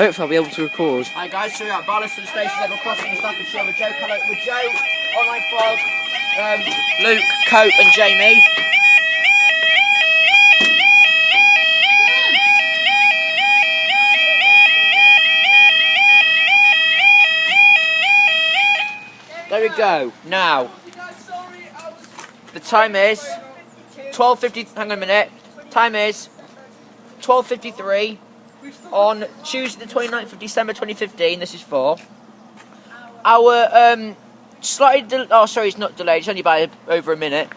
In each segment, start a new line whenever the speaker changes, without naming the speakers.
Hopefully I'll be able to record.
Hi guys, so we're at Barlaston station level crossing in Staffordshire with Joe, online fog, Luke, Cope and Jamie. There we go. Now, the time is 12:50. Hang on a minute. Time is 12:53 on Tuesday, the 29th of December, 2015. This is for our slightly. Oh, sorry, it's not delayed. It's only by over a minute.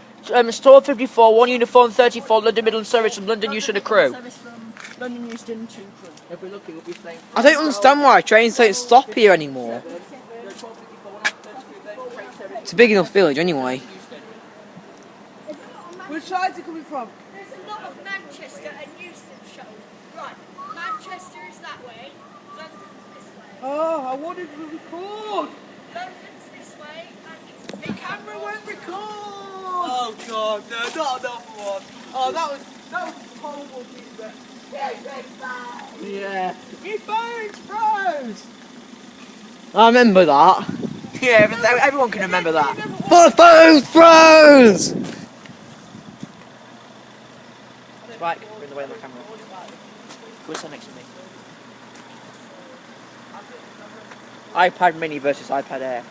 Store 54, 1 uniform 34, London Midland service from London Euston to Crew.
London Euston to Crew.
If we're looking, we'll be saying.
I don't understand why trains don't stop here anymore. It's a big enough village anyway.
Which side is it coming from?
There's a lot of Manchester and Euston shuttles. Right, Manchester is that way, London's this way.
Oh, I wanted to record.
London's this way, Manchester's
The camera won't record. Oh God, no, not another one. Oh, that was horrible feedback.
Yeah.
Your phone's froze.
I remember that.
Yeah, everyone can remember that.
My phone's froze!
Right, we're in the way of the camera. Go stand next to me. iPad Mini versus iPad Air.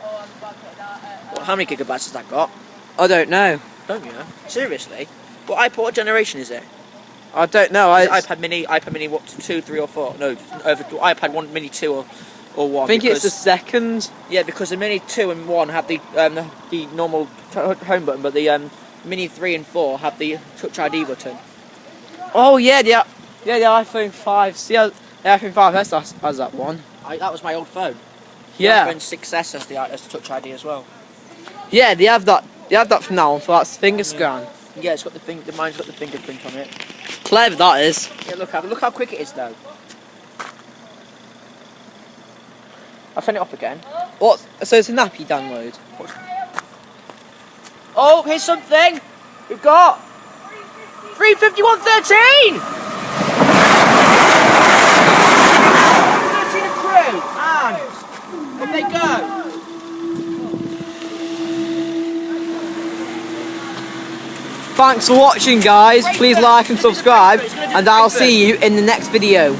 Well, how many gigabytes has that got?
I don't know.
Don't you know? Seriously? What generation is it?
I don't know.
Is it iPad Mini what, 2, 3 or 4? No, over iPad 1, Mini 2 or 1.
I think it's the second.
Yeah, because the Mini 2 and 1 have the normal home button, but the Mini 3 and 4 have the Touch ID button.
Oh yeah, the iPhone 5. See, the iPhone 5S has that one.
That was my old phone.
Yeah.
The iPhone 6S has the Touch ID as well.
Yeah, they have that. They have that from now on for that finger scan.
Yeah, it's got mine's got the fingerprint on it.
Clever that is.
Yeah, look how quick it is though. I'll turn it off again.
What? So it's a nappy download.
Oh, here's something. We've got 35113. 13 a crew, and up they go.
Thanks for watching, guys. Please like and subscribe, and I'll see you in the next video.